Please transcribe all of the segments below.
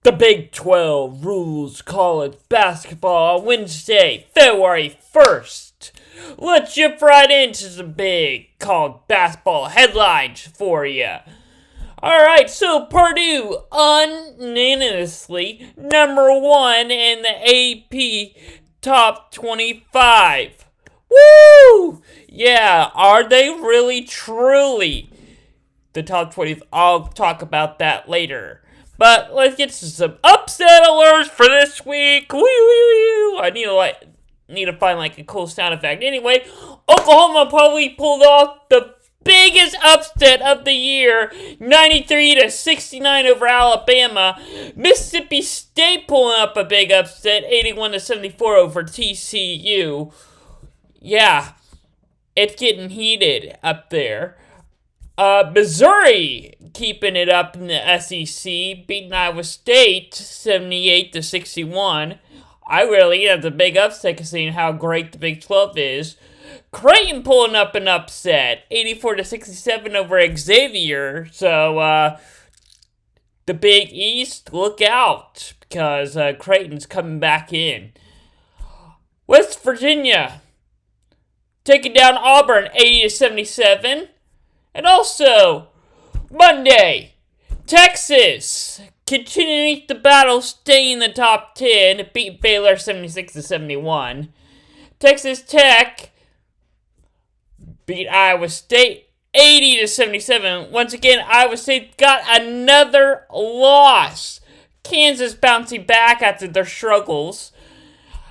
The Big 12 rules college basketball on Wednesday, February 1st. Let's jump right into some big college basketball headlines for you. Alright, so Purdue unanimously number 1 in the AP top 25. Woo! Yeah, are they really truly the top 20? I'll talk about that later. But let's get to some upset alerts for this week. Woo, woo, woo. I need to find a cool sound effect. Anyway, Oklahoma probably pulled off the biggest upset of the year, 93-69 over Alabama. Mississippi State pulling up a big upset, 81-74 over TCU. Yeah, it's getting heated up there. Missouri keeping it up in the SEC, beating Iowa State 78-61. I really have the big upset considering how great the Big 12 is. Creighton pulling up an upset, 84-67 over Xavier. So, the Big East, look out, because Creighton's coming back in. West Virginia taking down Auburn, 80-77. And also, Monday, Texas continuing the battle, staying in the top 10, beat Baylor 76-71. Texas Tech beat Iowa State 80-77. Once again, Iowa State got another loss. Kansas bouncing back after their struggles.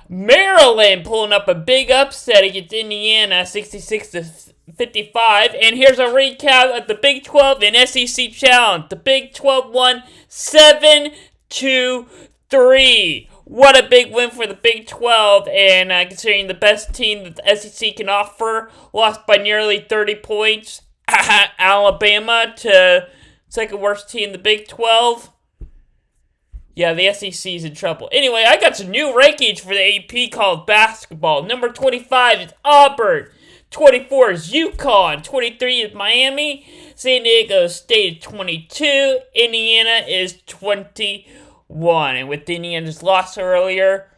Maryland pulling up a big upset against Indiana, 66-55. And here's a recap of the Big 12 and SEC Challenge. The Big 12 won 7-3. What a big win for the Big 12, and considering the best team that the SEC can offer, lost by nearly 30 points. Alabama to second worst team in the Big 12. Yeah, the SEC's in trouble. Anyway, I got some new rankings for the AP college basketball. Number 25 is Auburn. 24 is UConn. 23 is Miami. San Diego State is 22. Indiana is 21. And with Indiana's loss earlier,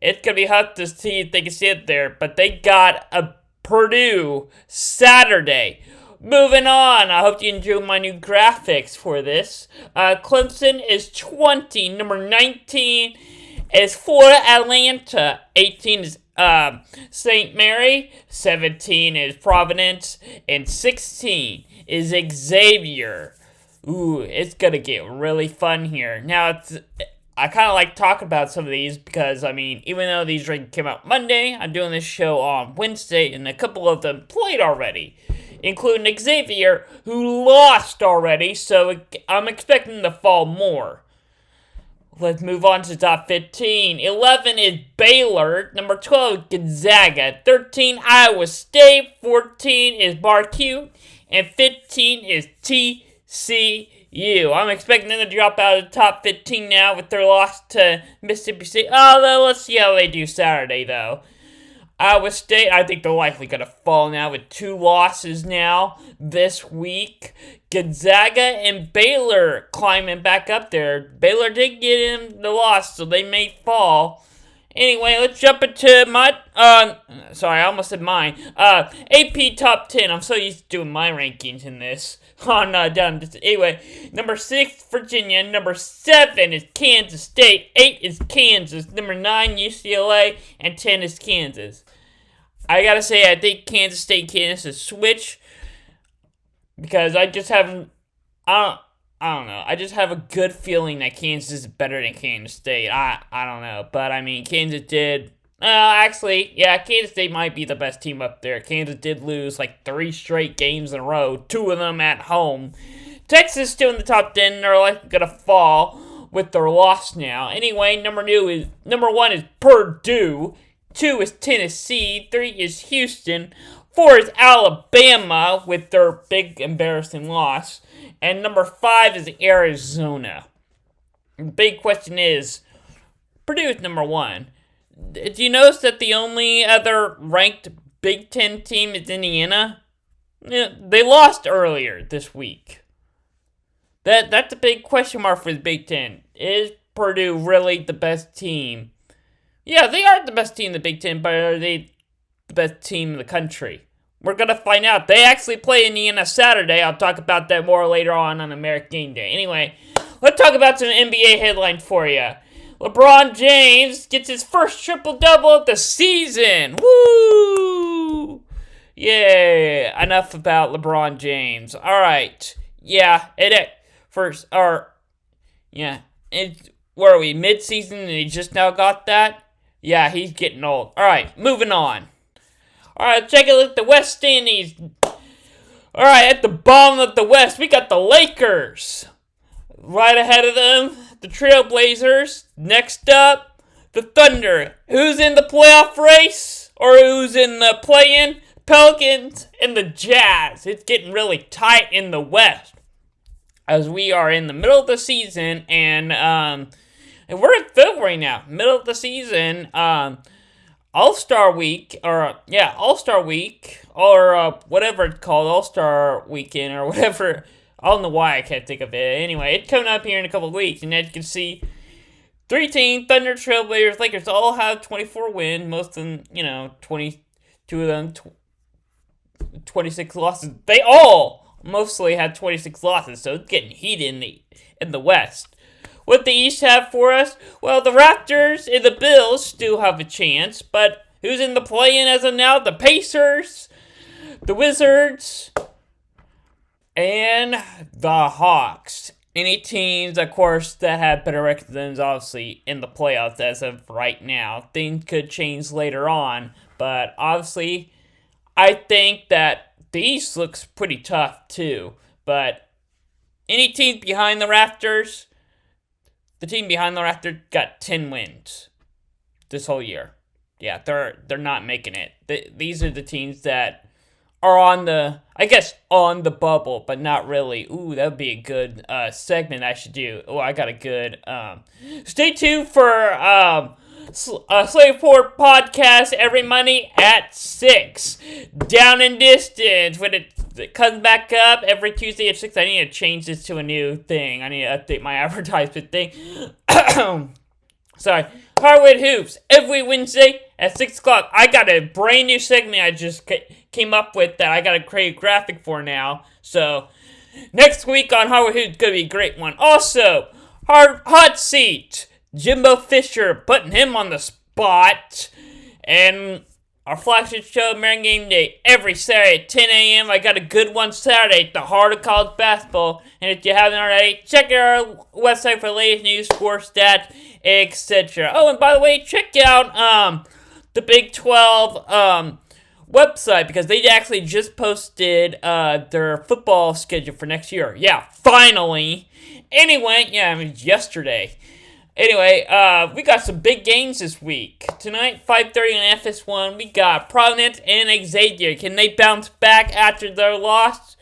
it's going to be hard to see if they can sit there. But they got a Purdue Saturday. Moving on, I hope you enjoy my new graphics for this. Clemson is 20. Number 19 is Florida Atlanta. 18 is St. Mary. 17 is Providence. And 16 is Xavier. Ooh, it's going to get really fun here. Now, I kind of like talking about some of these because, even though these rankings came out Monday, I'm doing this show on Wednesday, and a couple of them played already, including Xavier, who lost already, so I'm expecting them to fall more. Let's move on to top 15. 11 is Baylor. Number 12, Gonzaga. 13, Iowa State. 14 is Marquette. And 15 is TCU. I'm expecting them to drop out of the top 15 now with their loss to Mississippi State. Although, let's see how they do Saturday, though. Iowa State, I think they're likely going to fall now with 2 losses now this week. Gonzaga and Baylor climbing back up there. Baylor did get in the loss, so they may fall. Anyway, let's jump into my, sorry, I almost said mine. AP Top 10. I'm so used to doing my rankings in this. Anyway, number 6, Virginia. Number 7 is Kansas State. 8 is Kansas. Number 9, UCLA. And 10 is Kansas. I gotta say, I think Kansas State and Kansas switch because I just haven't, I don't know. I just have a good feeling that Kansas is better than Kansas State. I don't know. But, Kansas did, Kansas State might be the best team up there. Kansas did lose 3 straight games in a row, 2 of them at home. Texas still in the top 10. They're likely going to fall with their loss now. Anyway, number 1 is Purdue. 2 is Tennessee. 3 is Houston. 4 is Alabama with their big embarrassing loss. And number 5 is Arizona. The big question is, Purdue is number 1. Do you notice that the only other ranked Big Ten team is Indiana? Yeah, they lost earlier this week. That's a big question mark for the Big Ten. Is Purdue really the best team? Yeah, they are the best team in the Big Ten, but are they the best team in the country? We're going to find out. They actually play Indiana Saturday. I'll talk about that more later on American Game Day. Anyway, let's talk about some NBA headlines for you. LeBron James gets his first triple-double of the season. Woo! Yeah, enough about LeBron James. All right. Yeah, where are we, mid-season, and he just now got that? Yeah, he's getting old. All right, moving on. All right, check a look at the West standings. All right, at the bottom of the West, we got the Lakers. Right ahead of them, the Trailblazers. Next up, the Thunder. Who's in the playoff race? Or who's in the play-in? Pelicans and the Jazz. It's getting really tight in the West, as we are in the middle of the season, and we're in February now, middle of the season, All-Star Week, or whatever it's called, All-Star Weekend, or whatever. I don't know why I can't think of it. Anyway, it's coming up here in a couple of weeks, and as you can see, 3 teams, Thunder, Trailblazers, Lakers, all have 24 wins, most of them, 22 of them, 26 losses. They all mostly had 26 losses, so it's getting heated in the West. What the East have for us? Well, the Raptors and the Bills still have a chance, but who's in the play-in as of now? The Pacers, the Wizards, and the Hawks. Any teams, of course, that have better records than us, obviously, in the playoffs as of right now. Things could change later on, but obviously, I think that the East looks pretty tough, too. But any team behind the Raptors, the team behind the Raptors got 10 wins this whole year. Yeah, they're not making it. These are the teams that are on the bubble, but not really. Ooh, that would be a good segment I should do. Oh, I got a good. Stay tuned for Slave Report podcast every Monday at 6. Down in Distance, when it comes back up every Tuesday at 6. I need to change this to a new thing. I need to update my advertisement thing. Sorry. Hardwood Hoops, every Wednesday at 6 o'clock. I got a brand new segment I just came up with that I got to create a graphic for now. So, next week on Hardwood Hoops is going to be a great one. Also, Hot Seat, Jimbo Fisher, putting him on the spot. And our flagship show, American Game Day, every Saturday at 10 a.m. I got a good one Saturday at the heart of college basketball. And if you haven't already, check out our website for the latest news, sports stats, etc. Oh, and by the way, check out the Big 12 website, because they actually just posted their football schedule for next year. Yeah, finally. Anyway, yesterday. Anyway, we got some big games this week. Tonight, 5:30 on FS1, we got Providence and Xavier. Can they bounce back after their loss?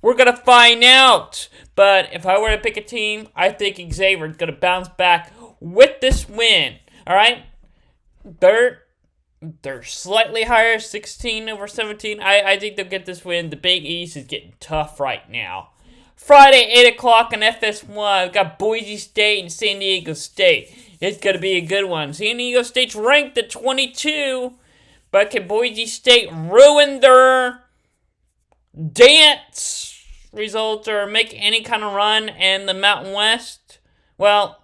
We're going to find out. But if I were to pick a team, I think Xavier is going to bounce back with this win. All right? They're slightly higher, 16 over 17. I think they'll get this win. The Big East is getting tough right now. Friday, 8 o'clock on FS1, we've got Boise State and San Diego State. It's going to be a good one. San Diego State's ranked at 22, but can Boise State ruin their dance results or make any kind of run in the Mountain West? Well,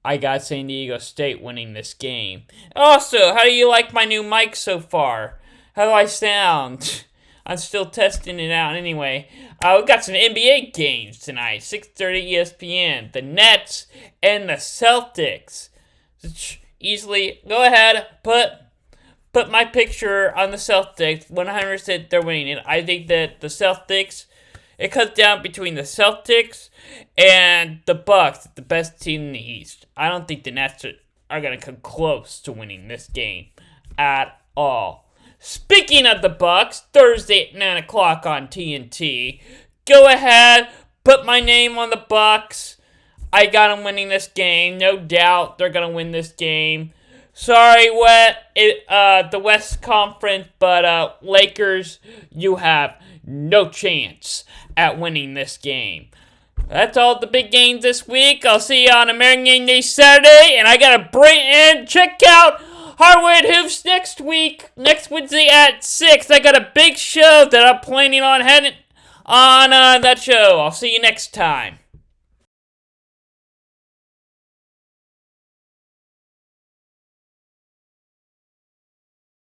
I got San Diego State winning this game. Also, how do you like my new mic so far? How do I sound? I'm still testing it out anyway. We got some NBA games tonight. 6:30 ESPN. The Nets and the Celtics. Easily, go ahead, put my picture on the Celtics. 100% they're winning it. I think that the Celtics, it comes down between the Celtics and the Bucks, the best team in the East. I don't think the Nets are going to come close to winning this game at all. Speaking of the Bucks, Thursday at 9 o'clock on TNT. Go ahead, put my name on the Bucks. I got them winning this game. No doubt they're going to win this game. Sorry, the West Conference, but Lakers, you have no chance at winning this game. That's all the big games this week. I'll see you on American Game Day Saturday, and I gotta bring in check out Hardwood Hoops next week, next Wednesday at 6. I got a big show that I'm planning on heading on that show. I'll see you next time.